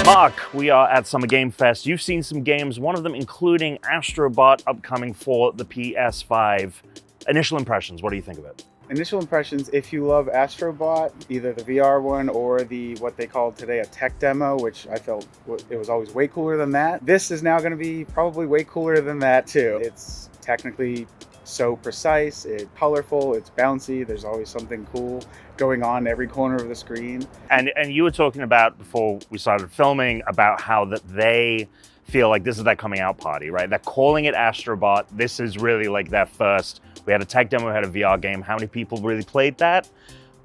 Mark, we are at Summer Game Fest. You've seen some games, one of them including Astro Bot upcoming for the PS5. Initial impressions, what do you think of it? Initial impressions, if you love Astro Bot, either the VR one or the what they called today a tech demo, which I felt it was always way cooler than that. This is now going to be probably way cooler than that too. It's technically so precise, it's colorful, it's bouncy, there's always something cool going on in every corner of the screen. And you were talking about, before we started filming, about how that they feel like this is their coming out party, right? They're calling it Astro Bot. This is really like their first. We had a tech demo, we had a VR game. How many people really played that?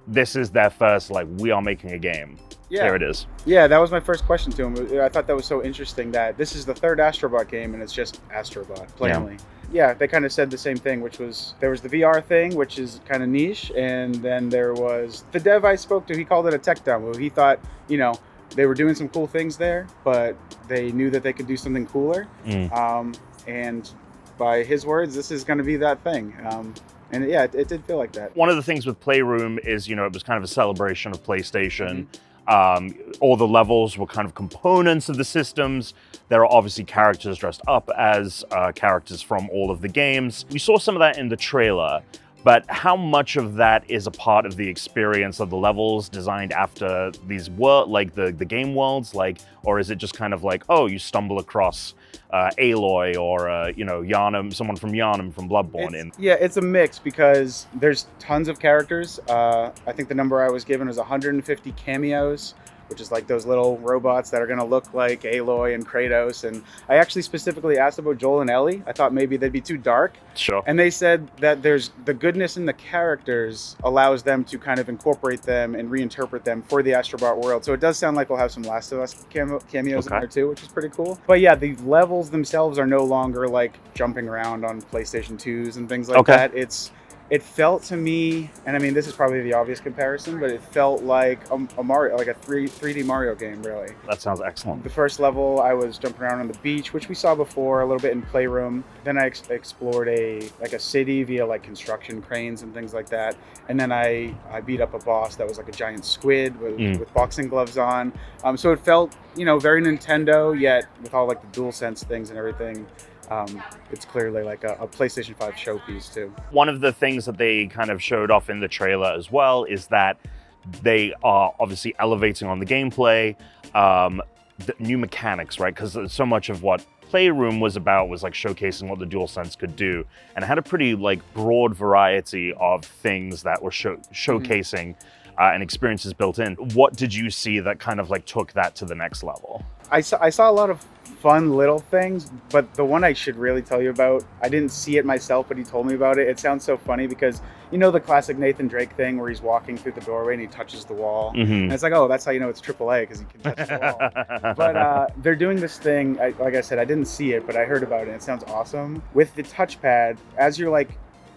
This is their first, like, we are making a game. Yeah. Here it is. Yeah, that was my first question to him. I thought that was so interesting that this is the third Astro Bot game and it's just Astro Bot, plainly. Yeah, they kind of said the same thing, which was, there was the VR thing, which is kind of niche, and then there was, the dev I spoke to, he called it a tech demo. He thought, you know, they were doing some cool things there, but they knew that they could do something cooler. And by his words, this is going to be that thing. And yeah, it did feel like that. One of the things with Playroom is, you know, it was kind of a celebration of PlayStation. All the levels were kind of components of the systems. There are obviously characters dressed up as characters from all of the games. We saw some of that in the trailer, but how much of that is a part of the experience of the levels designed after these like the game worlds, like, or is it just kind of like, oh, you stumble across Aloy or you know, Yharnam, someone from Yharnam from Bloodborne? Yeah, it's a mix because there's tons of characters. I think the number I was given was 150 cameos, which is like those little robots that are going to look like Aloy and Kratos. And I actually specifically asked about Joel and Ellie. I thought maybe they'd be too dark. Sure. And they said that there's the goodness in the characters allows them to kind of incorporate them and reinterpret them for the Astro Bot world. So it does sound like we'll have some Last of Us cameos in there too, which is pretty cool. But yeah, the levels themselves are no longer like jumping around on PlayStation 2s and things like that. It felt to me, and I mean, this is probably the obvious comparison, but it felt like a Mario, like a 3D Mario game, really. That sounds excellent. The first level, I was jumping around on the beach, which we saw before a little bit in Playroom. Then I explored a city via like construction cranes and things like that. And then I beat up a boss that was like a giant squid with boxing gloves on. So it felt, you know, very Nintendo, yet with all like the DualSense things and everything. It's clearly like a PlayStation 5 showpiece too. One of the things that they kind of showed off in the trailer as well is that they are obviously elevating on the gameplay, the new mechanics, right? Because so much of what Playroom was about was like showcasing what the DualSense could do, and it had a pretty like broad variety of things that were showcasing and experiences built in. What did you see that kind of like took that to the next level? I saw a lot of fun little things, but the one I should really tell you about, I didn't see it myself, but he told me about it. It sounds so funny because, you know, the classic Nathan Drake thing where he's walking through the doorway and he touches the wall. And it's like, oh, that's how you know it's AAA, because he can touch the wall. But they're doing this thing, like I said, I didn't see it, but I heard about it and it sounds awesome. With the touchpad, as you're like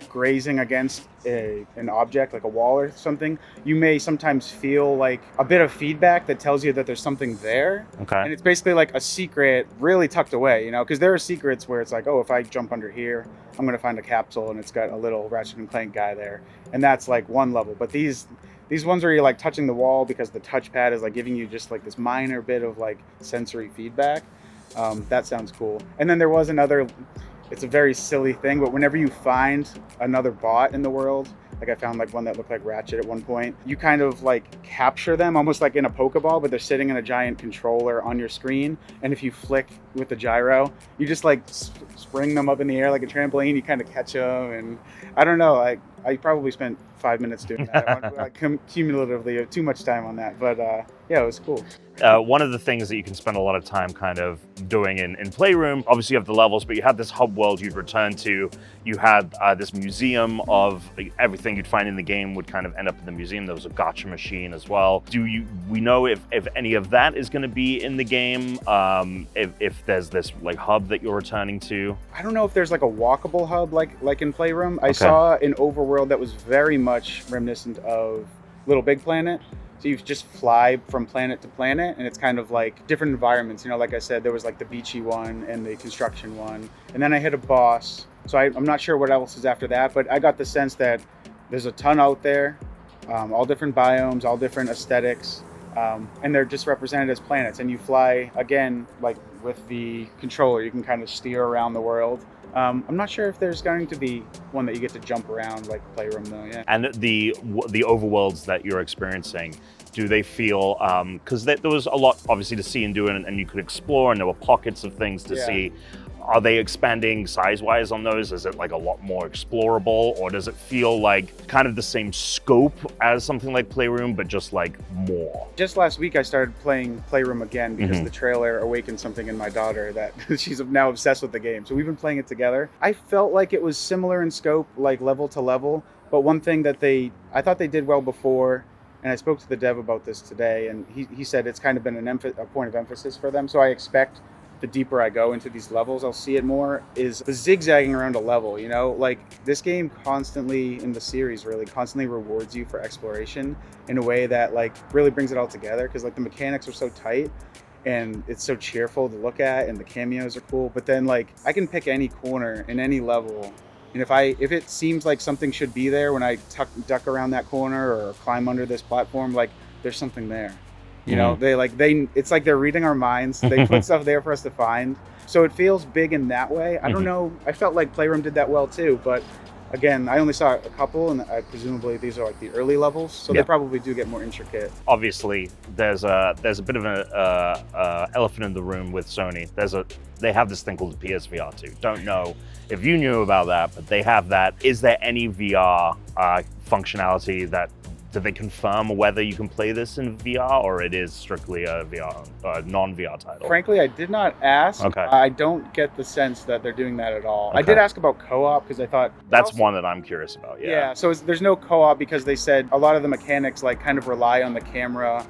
grazing against an object like a wall or something, you may sometimes feel like a bit of feedback that tells you that there's something there. And it's basically like a secret really tucked away, you know, because there are secrets where it's like, oh, if I jump under here, I'm going to find a capsule and it's got a little Ratchet and Clank guy there. And that's like one level. But these ones where you're like touching the wall because the touchpad is like giving you just like this minor bit of like sensory feedback. That sounds cool. And then there was another, it's a very silly thing, but whenever you find another bot in the world, like I found like one that looked like Ratchet at one point, you kind of like capture them almost like in a Pokeball, but they're sitting in a giant controller on your screen. And if you flick with the gyro, you just like spring them up in the air like a trampoline, you kind of catch them. And I don't know, I probably spent 5 minutes doing that. Cumulatively, too much time on that. But yeah, it was cool. One of the things that you can spend a lot of time kind of doing in Playroom, obviously you have the levels, but you had this hub world you'd return to. You had this museum of everything you'd find in the game would kind of end up in the museum. There was a gacha machine as well. We know if any of that is going to be in the game? If there's this like hub that you're returning to? I don't know if there's like a walkable hub like in Playroom. I saw an overworld that was very much reminiscent of Little Big Planet. So you just fly from planet to planet, and it's kind of like different environments. You know, like I said, there was like the beachy one and the construction one. And then I hit a boss. So I'm not sure what else is after that, but I got the sense that there's a ton out there, all different biomes, all different aesthetics. and they're just represented as planets. And you fly again, like with the controller, you can kind of steer around the world. I'm not sure if there's going to be one that you get to jump around like Playroom though. Yeah. And the overworlds that you're experiencing, do they feel, because there was a lot obviously to see and do, and you could explore, and there were pockets of things to see. Are they expanding size-wise on those? Is it like a lot more explorable, or does it feel like kind of the same scope as something like Playroom, but just like more? Just last week I started playing Playroom again because the trailer awakened something in my daughter that she's now obsessed with the game. So we've been playing it together. I felt like it was similar in scope, like level to level, but one thing that I thought they did well before, and I spoke to the dev about this today, and he said it's kind of been a point of emphasis for them, so I expect the deeper I go into these levels, I'll see it more, is the zigzagging around a level, you know? Like, this game constantly, in the series really, constantly rewards you for exploration in a way that, like, really brings it all together, because, like, the mechanics are so tight, and it's so cheerful to look at, and the cameos are cool, but then, like, I can pick any corner in any level, and if it seems like something should be there when I duck around that corner or climb under this platform, like, there's something there. You know, it's like they're reading our minds. They put stuff there for us to find. So it feels big in that way. I don't know. I felt like Playroom did that well too, but again, I only saw a couple, and presumably these are like the early levels, so they probably do get more intricate. Obviously, there's a bit of an elephant in the room with Sony. They have this thing called the PSVR 2. Don't know if you knew about that, but they have that. Is there any VR functionality that? Did they confirm whether you can play this in VR, or it is strictly a non-VR title? Frankly, I did not ask. Okay. I don't get the sense that they're doing that at all. Okay. I did ask about co-op because I thought... That's one that I'm curious about, Yeah, so there's no co-op because they said a lot of the mechanics like kind of rely on the camera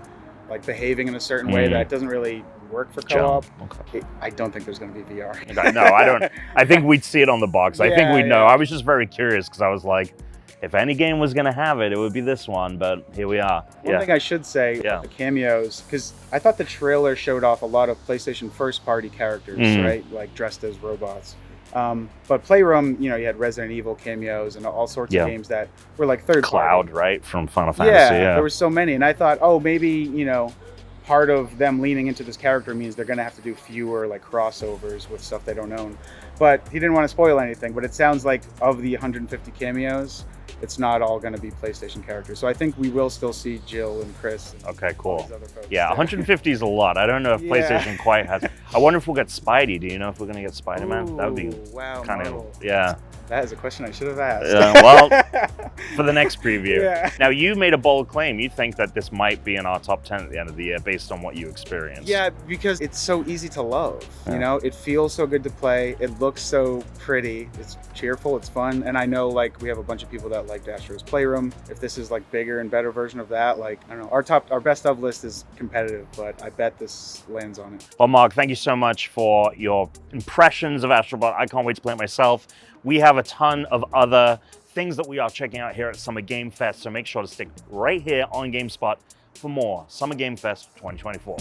like behaving in a certain way that doesn't really work for co-op. Okay. I don't think there's going to be VR. Okay, no, I don't. I think we'd see it on the box. I think we'd know. I was just very curious because I was like, if any game was going to have it, it would be this one, but here we are. One thing I should say, the cameos, because I thought the trailer showed off a lot of PlayStation first-party characters, right? Like dressed as robots. But Playroom, you know, you had Resident Evil cameos and all sorts of games that were like third-party. Cloud, right? From Final Fantasy, there were so many. And I thought, oh, maybe, you know, part of them leaning into this character means they're going to have to do fewer like crossovers with stuff they don't own. But he didn't want to spoil anything, but it sounds like of the 150 cameos, it's not all going to be PlayStation characters. So I think we will still see Jill and Chris. And okay, cool. Other folks. Yeah, 150 is a lot. I don't know if PlayStation quite has. I wonder if we'll get Spidey. Do you know if we're going to get Spider-Man? That would be kind of, That is a question I should have asked. Well, for the next preview. Now, you made a bold claim. You think that this might be in our top 10 at the end of the year based on what you experienced. Yeah, because it's so easy to love. You know, it feels so good to play. It looks so pretty. It's cheerful. It's fun. And I know, like, we have a bunch of people that liked Astro's Playroom. If this is like bigger and better version of that, like, I don't know, our best of list is competitive, but I bet this lands on it. Well, Mark, thank you so much for your impressions of Astro Bot. I can't wait to play it myself. We have a ton of other things that we are checking out here at Summer Game Fest, so make sure to stick right here on GameSpot for more Summer Game Fest 2024.